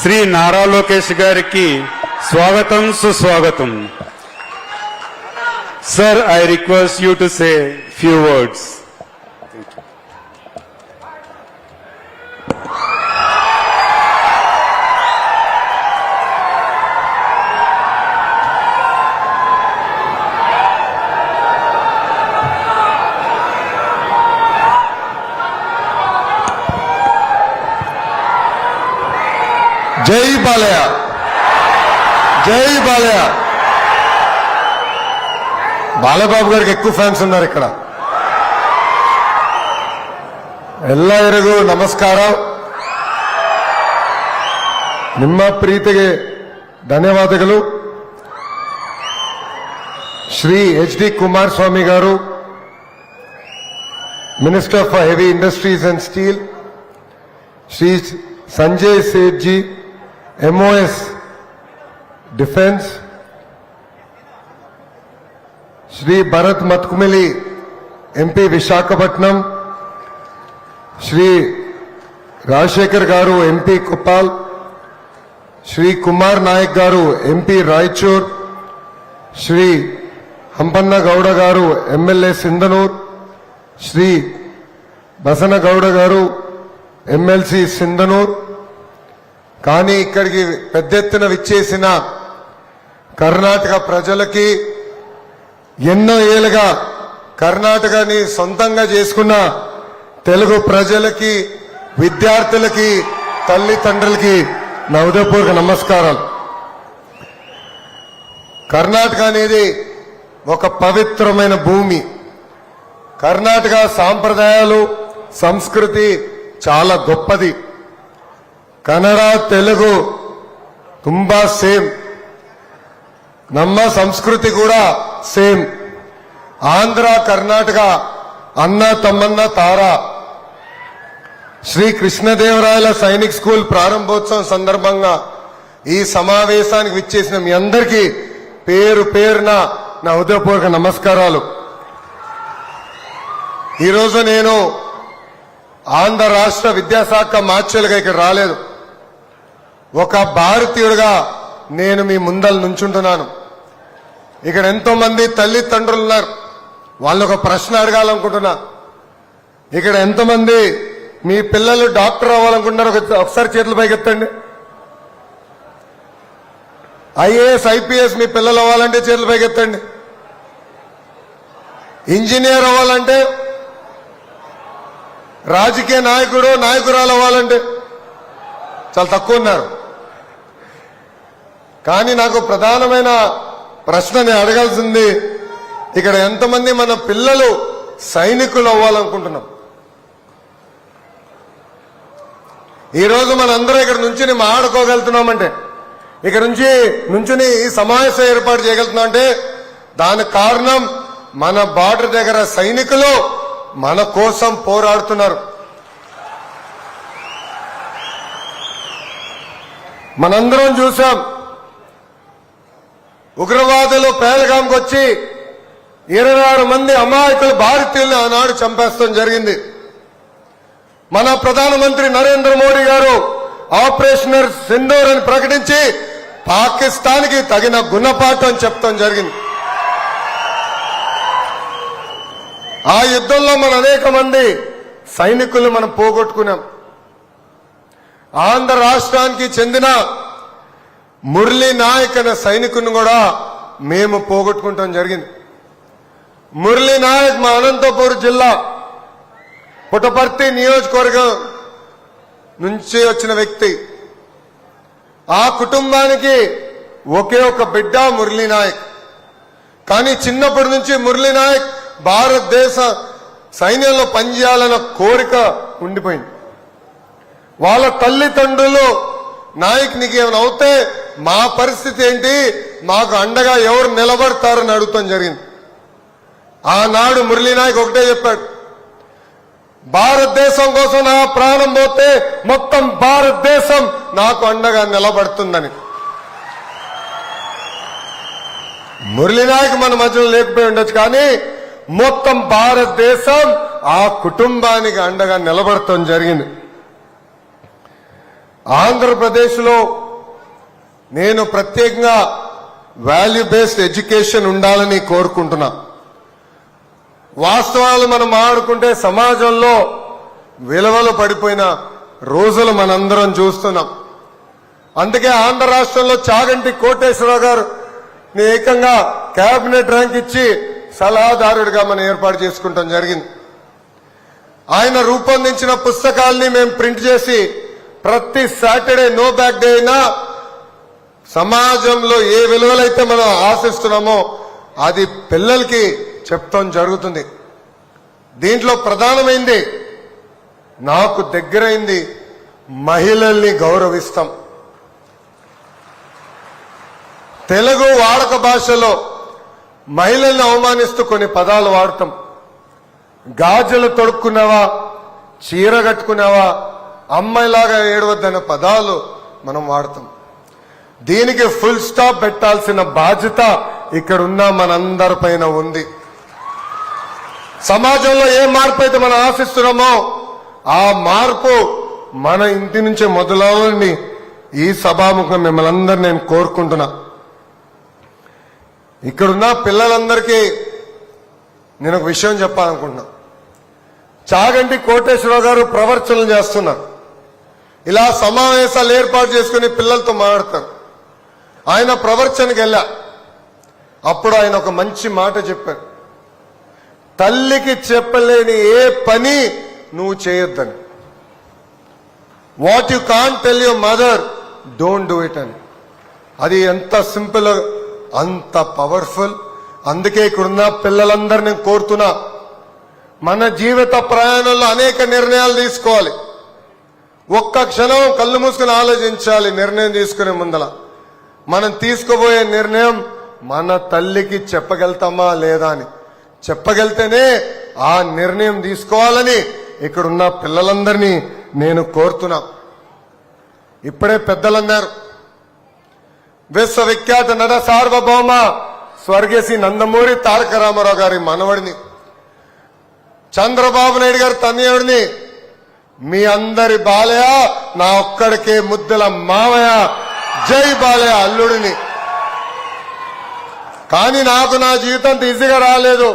శ్రీ నారా లోకేష్ గారికి స్వాగతం సుస్వాగతం. Sir, I request you to say few words. జై బాలయ్య, జై బాలయ్య. బాలబాబు గారికి ఎక్కువ ఫ్యాన్స్ ఉన్నారు ఇక్కడ. ಎಲ್ಲರಿಗೂ ನಮಸ್ಕಾರ. ನಿಮ್ಮ ಪ್ರೀತಿಗೆ ಧನ್ಯವಾದಗಳು. Shri HD. Kumaraswamy garu, minister for heavy industries and steel, Shri Sanjay Sethji, MOS defence, Shri Bharat Mathukumilli MP Visakhapatnam, Shri Rajasekhar garu MP Koppal, Shri Kumar Naik garu MP Raichur, Shri Hampanna Gowda garu MLA Sindhanur, Shri Basana Gowda garu MLC Sindhanur. కానీ ఇక్కడికి పెద్ద ఎత్తున విచ్చేసిన కర్ణాటక ప్రజలకి, ఎన్నో ఏళ్ళుగా కర్ణాటకని సొంతంగా చేసుకున్న తెలుగు ప్రజలకి, విద్యార్థులకి, తల్లిదండ్రులకి నా హృదయపూర్వక నమస్కారాలు. కర్ణాటక అనేది ఒక పవిత్రమైన భూమి. కర్ణాటక సాంప్రదాయాలు, సంస్కృతి చాలా గొప్పది. కన్నడ, తెలుగు ತುಂಬಾ ಸೇಮ್. ನಮ್ಮ ಸಂಸ್ಕೃತಿ ಕೂಡ ಸೇಮ್. ఆంధ్ర, కర్ణాటక అన్న తమ్మన్న తార. శ్రీ కృష్ణదేవరాయల సైనిక్ స్కూల్ ప్రారంభోత్సవం సందర్భంగా ఈ సమావేశానికి విచ్చేసిన మీ అందరికీ పేరు పేరున నా హృదయపూర్వక నమస్కారాలు. ఈరోజు నేను ఆంధ్ర రాష్ట్ర విద్యాశాఖ మార్చులుగా ఇక్కడ రాలేదు. ఒక భారతీయుడిగా నేను మీ ముందల నుంచుంటున్నాను. ఇక్కడ ఎంతో మంది తల్లిదండ్రులు ఉన్నారు. వాళ్ళు ఒక ప్రశ్న అడగాలనుకుంటున్నా. ఇక్కడ ఎంతమంది మీ పిల్లలు డాక్టర్ అవ్వాలనుకుంటున్నారు? ఒకసారి చేతులు పైకెత్తండి. IAS, IPS మీ పిల్లలు అవ్వాలంటే చేతులు పైకెత్తండి. ఇంజనీర్ అవ్వాలంటే, రాజకీయ నాయకుడు, నాయకురాలు అవ్వాలంటే చాలా తక్కువ ఉన్నారు. కానీ నాకు ప్రధానమైన ప్రశ్న నేను అడగాల్సింది, ఇక్కడ ఎంతమంది మన పిల్లలు సైనికులు అవ్వాలనుకుంటున్నాం? ఈరోజు మనందరూ ఇక్కడ నుంచి మాట్లాడుకోగలుగుతున్నామంటే, ఇక్కడ నుంచుని ఈ సమావేశం ఏర్పాటు చేయగలుగుతున్నాం అంటే దానికి కారణం మన బార్డర్ దగ్గర సైనికులు మన కోసం పోరాడుతున్నారు. మనందరం చూసాం, ఉగ్రవాదులు పేదగాంకి వచ్చి 26 మంది అమాయకులు భారతీయుల్ని ఆనాడు చంపేస్తాం జరిగింది. మన ప్రధానమంత్రి నరేంద్ర మోడీ గారు ఆపరేషన్ సింధూర్ అని ప్రకటించి పాకిస్తాన్ కి తగిన గుణపాఠం చెప్తాం జరిగింది. ఆ యుద్ధంలో మన అనేక మంది సైనికులు మనం పోగొట్టుకున్నాం. ఆంధ్ర రాష్ట్రానికి చెందిన మురళీ నాయక్ అనే సైనికుని కూడా మేము పోగొట్టుకుంటాం జరిగింది. మురళీ నాయక్ మా అనంతపూర్ జిల్లా పుట్టపర్తి నియోజకవర్గం నుంచి వచ్చిన వ్యక్తి. ఆ కుటుంబానికి ఒకే ఒక బిడ్డ మురళీ నాయక్. కానీ చిన్నప్పటి నుంచి మురళీ నాయక్ భారతదేశ సైన్యంలో పనిచేయాలన్న కోరిక ఉండిపోయింది. వాళ్ళ తల్లిదండ్రులు, నాయక్ నీకు ఏమైనా అవుతే మా పరిస్థితి ఏంటి, మాకు అండగా ఎవరు నిలబడతారని అడుగుతాం జరిగింది. ఆనాడు మురళీ నాయక్ ఒకటే చెప్పాడు, భారతదేశం కోసం నా ప్రాణం పోతే మొత్తం భారతదేశం నాకు అండగా నిలబడుతుందని. మురళీ నాయక్ మన మధ్యలో లేకపోయి ఉండొచ్చు, కానీ మొత్తం భారతదేశం ఆ కుటుంబానికి అండగా నిలబడటం జరిగింది. ఆంధ్రప్రదేశ్లో నేను ప్రత్యేకంగా వాల్యూ బేస్డ్ ఎడ్యుకేషన్ ఉండాలని కోరుకుంటున్నా. వాస్తవాలు మనం మాట్లాడుకుంటే సమాజంలో విలువలు పడిపోయిన రోజులు మనందరం చూస్తున్నాం. అందుకే ఆంధ్ర రాష్ట్రంలో చాగంటి కోటేశ్వరరావు గారు ఏకంగా కేబినెట్ ర్యాంక్ ఇచ్చి సలహాదారుడిగా మనం ఏర్పాటు చేసుకుంటాం జరిగింది. ఆయన రూపొందించిన పుస్తకాల్ని మేము ప్రింట్ చేసి ప్రతి సాటర్డే నో బ్యాక్ డే అయినా సమాజంలో ఏ విలువలైతే మనం ఆశిస్తున్నామో అది పిల్లలకి చెప్తాం జరుగుతుంది. దీంట్లో ప్రధానమైంది నాకు దగ్గరైంది మహిళల్ని గౌరవిస్తాం. తెలుగు వాడక భాషలో మహిళల్ని అవమానిస్తూ కొన్ని పదాలు వాడతాం. గాజులు తొడుక్కున్నావా, చీర కట్టుకున్నావా, అమ్మాయిలాగా ఏడవద్దన్న పదాలు మనం వాడతాం. దీనికి ఫుల్ స్టాప్ పెట్టాల్సిన బాధ్యత ఇక్కడున్న మనందరిపైన ఉంది. సమాజంలో ఏ మార్పు అయితే మనం ఆశిస్తున్నామో ఆ మార్పు మన ఇంటి నుంచే మొదలవ్వాలని ఈ సభాముఖం మిమ్మల్ని అందరినీ నేను కోరుకుంటున్నా. ఇక్కడున్న పిల్లలందరికీ నేను ఒక విషయం చెప్పాలనుకుంటున్నా. చాగంటి కోటేశ్వరరావు గారు ప్రవర్చనలు చేస్తున్నారు. ఇలా సమావేశాలు ఏర్పాటు చేసుకుని పిల్లలతో మాట్లాడతారు. ఆయన ప్రవర్చనకి వెళ్ళా. అప్పుడు ఆయన ఒక మంచి మాట చెప్పారు. తల్లికి చెప్పలేని ఏ పని నువ్వు చేయొద్దని. What you can't tell your mother don't do it అని. అది ఎంత సింపుల్, అంత పవర్ఫుల్. అందుకే ఇక్కడున్న పిల్లలందరూ నేను కోరుతున్నా, మన జీవిత ప్రయాణంలో అనేక నిర్ణయాలు తీసుకోవాలి. ఒక్క క్షణం కళ్ళు మూసుకుని ఆలోచించాలి. నిర్ణయం తీసుకునే ముందల మనం తీసుకోబోయే నిర్ణయం మన తల్లికి చెప్పగలుగుతామా లేదా అని. చెప్పగలితేనే ఆ నిర్ణయం తీసుకోవాలని ఇక్కడున్న పిల్లలందరినీ నేను కోరుతున్నా. ఇప్పుడే పెద్దలన్నారు, విశ్వవిఖ్యాత నట సార్వభౌమ స్వర్గీయ నందమూరి తారక రామారావు గారి మనవడిని, చంద్రబాబు నాయుడు గారి తనయుడిని, మీ అందరి బాలయ్య, నా ఒక్కడికే ముద్దుల మావయ్య, జై బాలయ్య అల్లుడిని. కానీ నాకు నా జీవితం ఈజీగా రాలేదు.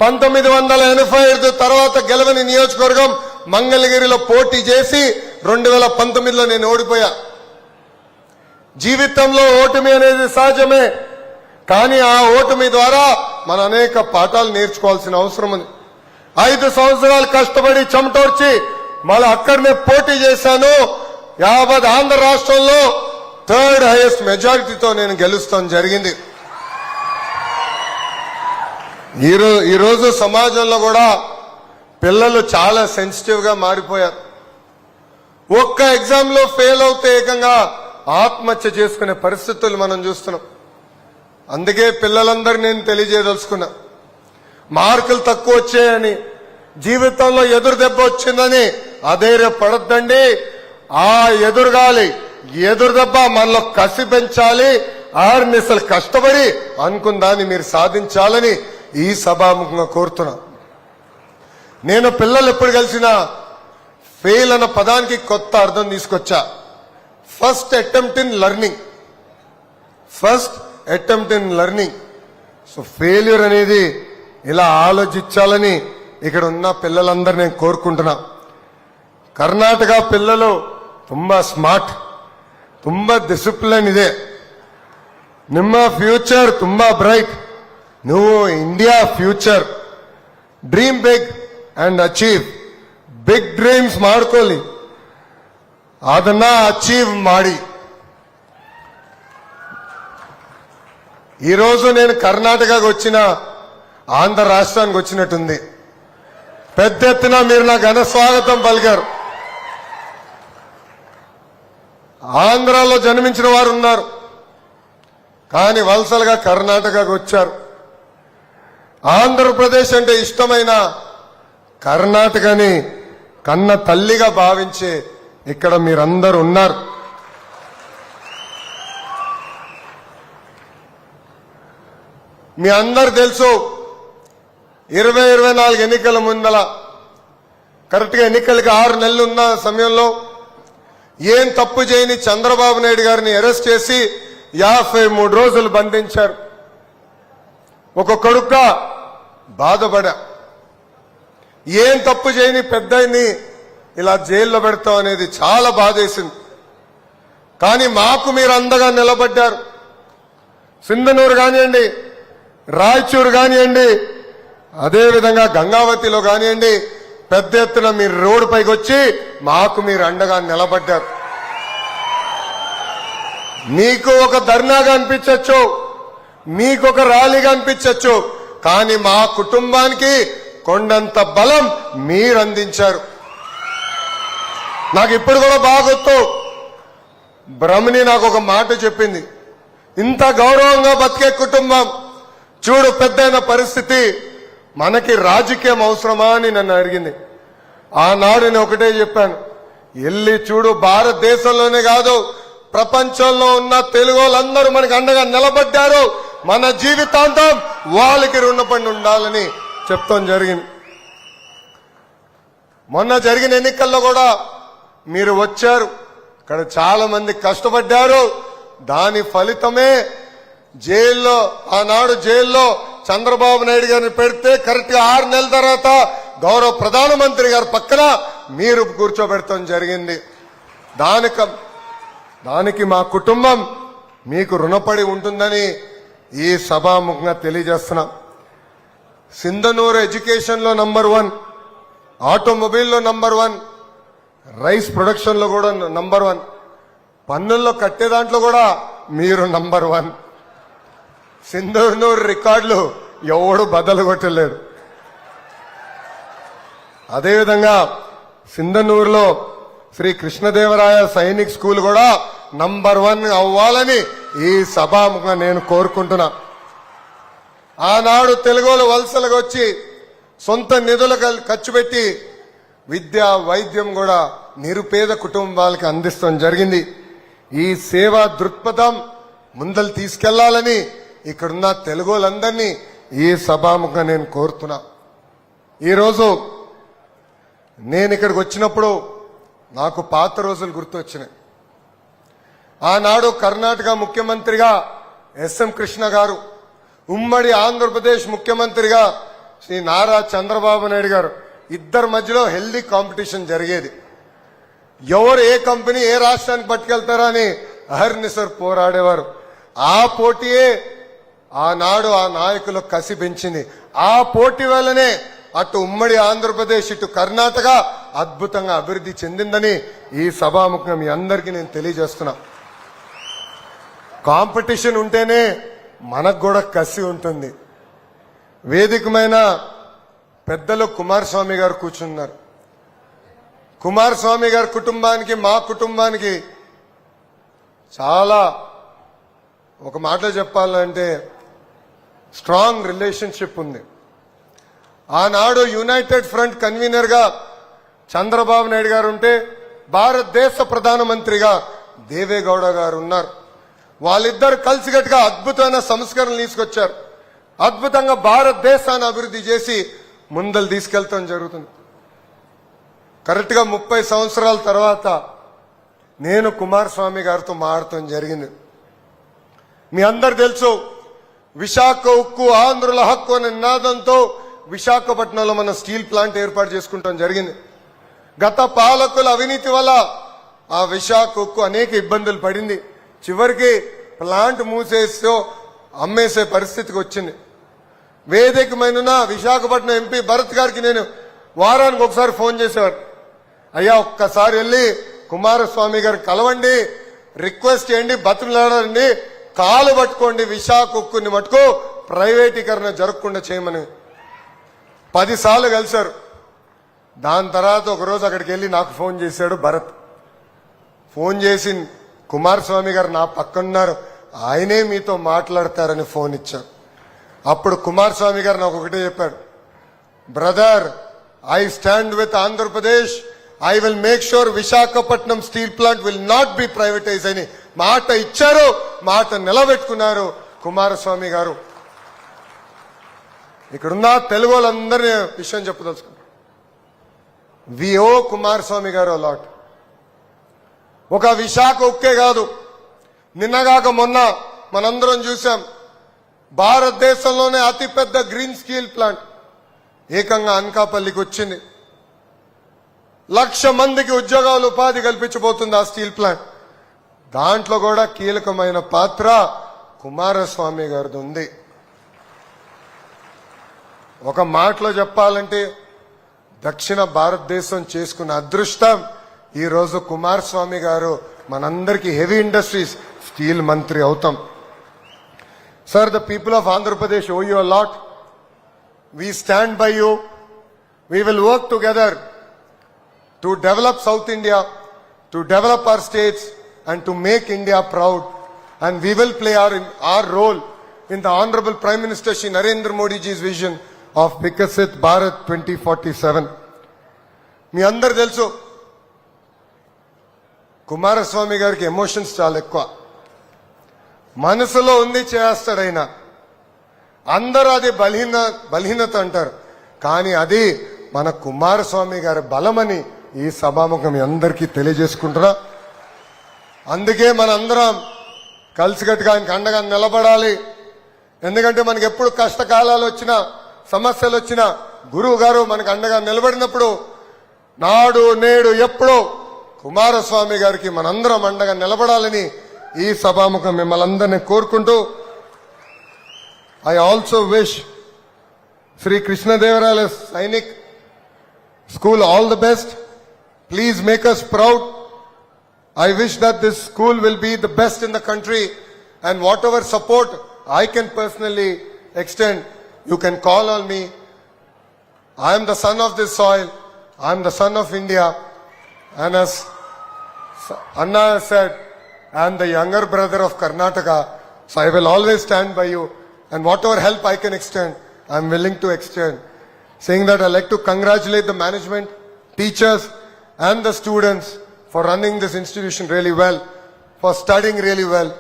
1985 తర్వాత గెలవని నియోజకవర్గం మంగళగిరిలో పోటీ చేసి 2019లో నేను ఓడిపోయా. జీవితంలో ఓటమి అనేది సహజమే. కానీ ఆ ఓటమి ద్వారా మనం అనేక పాఠాలు నేర్చుకోవాల్సిన అవసరం ఉంది. 5 సంవత్సరాలు కష్టపడి చెమటోర్చి మళ్ళీ అక్కడనే పోటీ చేశాను. యావత్ ఆంధ్ర రాష్ట్రంలో 3rd హైయెస్ట్ మెజారిటీతో నేను గెలుస్తాం జరిగింది. ఈరోజు సమాజంలో కూడా పిల్లలు చాలా సెన్సిటివ్ గా మారిపోయారు. ఒక్క ఎగ్జామ్ లో ఫెయిల్ అవుతే ఏకంగా ఆత్మహత్య చేసుకునే పరిస్థితులు మనం చూస్తున్నాం. అందుకే పిల్లలందరూ నేను తెలియజేయదలుచుకున్నా, మార్కులు తక్కువ వచ్చాయని, జీవితంలో ఎదురు దెబ్బ వచ్చిందని అధైర్యపడద్దండి. ఆ ఎదురు దెబ్బ మనలో కసి పెంచాలి. ఆర్నిసలు కష్టపడి అనుకున్న దాన్ని మీరు సాధించాలని ఈ సభాముఖంగా కోరుతున్నా. నేను పిల్లలు ఎప్పుడు కలిసినా ఫెయిల్ అన్న పదానికి కొత్త అర్థం తీసుకొచ్చా. First attempt in learning. So failure అనేది ఇలా ఆలోచించాలని ఇక్కడ ఉన్న పిల్లలందరూ నేను కోరుకుంటున్నా. ಕರ್ನಾಟಕ పిల్లలు ತುಂಬಾ ಸ್ಮಾರ್ಟ್, ತುಂಬಾ ಡಿಸಿಪ್ಲಿನ್ ಇದೆ. ನಿಮ್ಮ ಫ್ಯೂಚರ್ ತುಂಬಾ ಬ್ರೈಟ್. ನೀವು India future. Dream big and achieve. Big dreams ಮಾಡ್ಕೊಳ್ಳಿ, ಅದನ್ನ అచీవ్ ಮಾಡಿ. ఈరోజు నేను కర్ణాటకకు వచ్చిన ఆంధ్ర రాష్ట్రానికి వచ్చినట్టుంది. పెద్ద ఎత్తున మీరు నా ఘన స్వాగతం పలికారు. ఆంధ్రాలో జన్మించిన వారు ఉన్నారు, కానీ వలసలుగా కర్ణాటకకు వచ్చారు. ఆంధ్రప్రదేశ్ అంటే ఇష్టమైన కర్ణాటకని కన్న తల్లిగా భావించే ఇక్కడ మీరందరూ ఉన్నారు. మీ అందరు తెలుసు, 2024 ఎన్నికల ముందల, కరెక్ట్ గా ఎన్నికలకి 6 నెలలు ఉన్న సమయంలో ఏం తప్పు చేయని చంద్రబాబు నాయుడు గారిని అరెస్ట్ చేసి 53 రోజులు బంధించారు. ఒక కొడుకుగా బాధపడా. ఏం తప్పు చేయని పెద్దయిని ఇలా జైల్లో పెడతాం అనేది చాలా బాధేసింది. కానీ మాకు మీరు అండగా నిలబడ్డారు. సింధనూరు కానివ్వండి, రాయచూరు కానివ్వండి, అదేవిధంగా గంగావతిలో కానివ్వండి, పెద్ద ఎత్తున మీరు రోడ్డు పైకి వచ్చి మాకు మీరు అండగా నిలబడ్డారు. మీకు ఒక ధర్నాగా అనిపించచ్చు, మీకు ఒక ర్యాలీగా అనిపించచ్చు, కానీ మా కుటుంబానికి కొండంత బలం మీరు అందించారు. నాకు ఇప్పుడు కూడా బాగా గుర్తు, బ్రహ్మని నాకు ఒక మాట చెప్పింది, ఇంత గౌరవంగా బతికే కుటుంబం చూడు పెద్దయిన పరిస్థితి, మనకి రాజకీయం అవసరమా అని నన్ను అడిగింది. ఆనాడు నేను ఒకటే చెప్పాను, వెళ్ళి చూడు భారతదేశంలోనే కాదు ప్రపంచంలో ఉన్న తెలుగు వాళ్ళందరూ మనకు అండగా నిలబడ్డారు, మన జీవితాంతం వాళ్ళకి రుణపడి ఉండాలని చెప్తాం జరిగింది. మొన్న జరిగిన ఎన్నికల్లో కూడా మీరు వచ్చారు, ఇక్కడ చాలా మంది కష్టపడ్డారు. దాని ఫలితమే జైల్లో, ఆనాడు జైల్లో చంద్రబాబు నాయుడు గారిని పెడితే కరెక్ట్ గా 6 నెలల తర్వాత గౌరవ ప్రధానమంత్రి గారి పక్కన మీరు కూర్చోబెడతాం జరిగింది. దానికి మా కుటుంబం మీకు రుణపడి ఉంటుందని ఈ సభాముఖంగా తెలియజేస్తున్నా. సింధనూరు ఎడ్యుకేషన్ లో నంబర్ 1, ఆటోమొబైల్లో నంబర్ 1, రైస్ ప్రొడక్షన్ లో కూడా నంబర్ 1, పన్నుల్లో కట్టే దాంట్లో కూడా మీరు నంబర్ 1. సింధనూరు రికార్డులు ఎవడు బద్దలు కొట్టలేడు. అదేవిధంగా సింధనూరులో శ్రీ కృష్ణదేవరాయ సైనిక్ స్కూల్ కూడా నంబర్ 1 అవ్వాలని ఈ సభాముఖంగా నేను కోరుకుంటున్నా. ఆనాడు తెలుగులో వలసలకు వచ్చి సొంత నిధులు ఖర్చు పెట్టి విద్య వైద్యం కూడా నిరుపేద కుటుంబాలకు అందిస్తాం జరిగింది. ఈ సేవా దృక్పథం ముందలు తీసుకెళ్లాలని ఇక్కడున్న తెలుగులందరినీ ఈ సభాముఖంగా నేను కోరుతున్నా. ఈరోజు నేను ఇక్కడికి వచ్చినప్పుడు నాకు పాత రోజులు గుర్తొచ్చినాయి. ఆనాడు కర్ణాటక ముఖ్యమంత్రిగా ఎస్ఎం కృష్ణ గారు, ఉమ్మడి ఆంధ్రప్రదేశ్ ముఖ్యమంత్రిగా శ్రీ నారా చంద్రబాబు నాయుడు గారు, ఇద్దరి మధ్యలో హెల్దీ కాంపిటీషన్ జరిగేది. ఎవరు ఏ కంపెనీ ఏ రాష్ట్రానికి పట్టుకెళ్తారా అని అహర్నిశర్ పోరాడేవారు. ఆ పోటీయే ఆనాడు ఆ నాయకులు కసి పెంచింది. ఆ పోటీ వల్లనే అటు ఉమ్మడి ఆంధ్రప్రదేశ్ ఇటు కర్ణాటక అద్భుతంగా అభివృద్ధి చెందిందని ఈ సభాముఖంగా మీ అందరికీ నేను తెలియజేస్తున్నా. కాంపిటీషన్ ఉంటేనే మనకు కూడా కసి ఉంటుంది. వేదికమైన పెద్దలు కుమారస్వామి గారు కూర్చున్నారు. కుమారస్వామి గారి కుటుంబానికి మా కుటుంబానికి చాలా, ఒక మాటలో చెప్పాలంటే స్ట్రాంగ్ రిలేషన్షిప్ ఉంది. ఆనాడు యునైటెడ్ ఫ్రంట్ కన్వీనర్ గా చంద్రబాబు నాయుడు గారు ఉంటే భారతదేశ ప్రధానమంత్రిగా దేవేగౌడ గారు ఉన్నారు. వాళ్ళిద్దరు కలిసికట్టుగా అద్భుతమైన సంస్కరణలు తీసుకొచ్చారు. అద్భుతంగా భారతదేశాన్ని అభివృద్ధి చేసి ముందలు తీసుకెళ్తాం జరుగుతుంది. కరెక్ట్ గా 30 సంవత్సరాల తర్వాత నేను కుమారస్వామి గారితో మాట్లాడటం జరిగింది. మీ అందరు తెలుసు, విశాఖ ఉక్కు ఆంధ్రుల హక్కు అనే నినాదంతో విశాఖపట్నంలో మన స్టీల్ ప్లాంట్ ఏర్పాటు చేసుకుంటాం జరిగింది. గత పాలకుల అవినీతి వల్ల ఆ విశాఖ ఉక్కు అనేక ఇబ్బందులు పడింది. చివరికి ప్లాంట్ మూసేసో అమ్మేసే పరిస్థితికి వచ్చింది. వేదికమైన విశాఖపట్నం ఎంపీ భరత్ గారికి నేను వారానికి ఒకసారి ఫోన్ చేసేవారు. అయ్యా ఒక్కసారి వెళ్ళి కుమారస్వామి గారు కలవండి, రిక్వెస్ట్ చేయండి, బతులాడండి, కాలు పట్టుకోండి, విశాఖ ఉక్కుని మటుకు ప్రైవేటీకరణ జరగకుండా చేయమని 10 సార్లు కలిశారు. దాని తర్వాత ఒకరోజు అక్కడికి వెళ్ళి నాకు ఫోన్ చేశాడు భరత్. ఫోన్ చేసి కుమారస్వామి గారు నా పక్కనున్నారు, ఆయనే మీతో మాట్లాడతారని ఫోన్ ఇచ్చారు. అప్పుడు కుమారస్వామి గారు నాకు ఒకటే చెప్పాడు, brother, I stand with Andhra Pradesh, I will make sure Visakhapatnam steel plant will not be privatise అని మాట ఇచ్చారు, మాట నిలబెట్టుకున్నారు కుమారస్వామి గారు. ఇక్కడున్న తెలుగు వాళ్ళందరినీ విషయం చెప్పదలుచుకున్నారు. వి ఓ కుమారస్వామి గారు లాట్. ఒక విశాఖ ఉక్కే కాదు, నిన్నగాక మొన్న మనందరం చూసాం, భారతదేశంలోనే అతిపెద్ద గ్రీన్ స్టీల్ ప్లాంట్ ఏకంగా అనకాపల్లికి వచ్చింది. 1,00,000 మందికి ఉద్యోగాలు ఉపాధి కల్పించబోతుంది ఆ స్టీల్ ప్లాంట్. దాంట్లో కూడా కీలకమైన పాత్ర కుమారస్వామి గారిది ఉంది. ఒక మాటలో చెప్పాలంటే దక్షిణ భారతదేశం చేసుకున్న అదృష్టం ఈ రోజు కుమారస్వామి గారు మనందరికీ హెవీ ఇండస్ట్రీస్ స్టీల్ మంత్రి అవుతాం. Sir, the people of Andhra Pradesh owe you a lot. We stand by you. We will work together to develop South India, to develop our states and to make India proud. And we will play our role in the Honorable Prime Minister Shri Narendra Modi ji's vision of Vikasit Bharat 2047. మీ అందరు తెలుసు, కుమారస్వామి గారికి emotions చాలా ఎక్కువ. మనసులో ఉంది చేస్తాడైనా. అందరూ అది బలహీనత అంటారు, కానీ అది మన కుమారస్వామి గారి బలమని ఈ సభాముఖం మీ అందరికీ తెలియజేసుకుంటున్నా. అందుకే మనందరం కలిసికట్టుగా ఆయనకు అండగా నిలబడాలి. ఎందుకంటే మనకి ఎప్పుడు కష్టకాలాలు వచ్చినా, సమస్యలు వచ్చినా గురువు గారు మనకు అండగా నిలబడినప్పుడు నాడు నేడు ఎప్పుడో కుమారస్వామి గారికి మనందరం అండగా నిలబడాలని ఈ సభాముఖం మిమ్మల్ని అందరినీ కోరుకుంటూ, I also wish Sri Krishnadevaraya's Sainik School all the best. Please make us proud. I wish that this school will be the best in the country, and whatever support I can personally extend, you can call on me. I am the son of this soil. I am the son of India. And as Anna said, I am the younger brother of Karnataka. So I will always stand by you. And whatever help I can extend, I am willing to extend. Saying that, I like to congratulate the management, teachers and the students for running this institution really well, for studying really well.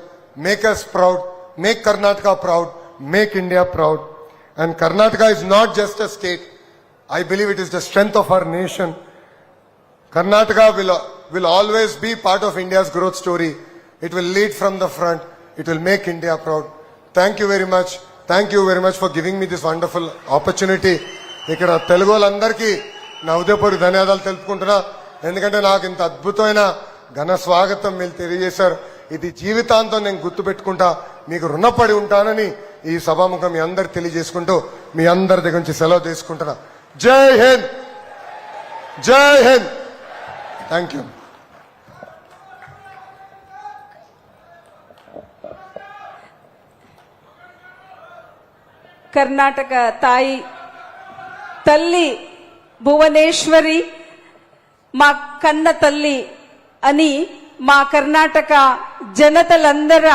Make us proud, make Karnataka proud, make India proud. And Karnataka is not just a state. I believe it is the strength of our nation. Karnataka will always be part of India's growth story. It will lead from the front. It will make India proud. Thank you very much. Thank you very much for giving me this wonderful opportunity. ఇక్కడ తెలుగు వాళ్ళందరికీ నా ఉదయపూర్వక ధన్యవాదాలు తెలుపుకుంటున్నా. ఎందుకంటే నాకు ఇంత అద్భుతమైన ఘన స్వాగతం మీరు తెలియజేశారు. ఇది జీవితాంతం నేను గుర్తుపెట్టుకుంటా, మీకు రుణపడి ఉంటానని ఈ సభాముఖం మీ అందరు తెలియజేసుకుంటూ మీ అందరి దగ్గర నుంచి సెలవు తీసుకుంటున్నా. జై హింద్, జై హింద్. Thank you. కర్ణాటక తాయి తల్లి భువనేశ్వరి మా కన్న తల్లి అని మా కర్ణాటక జనతలందర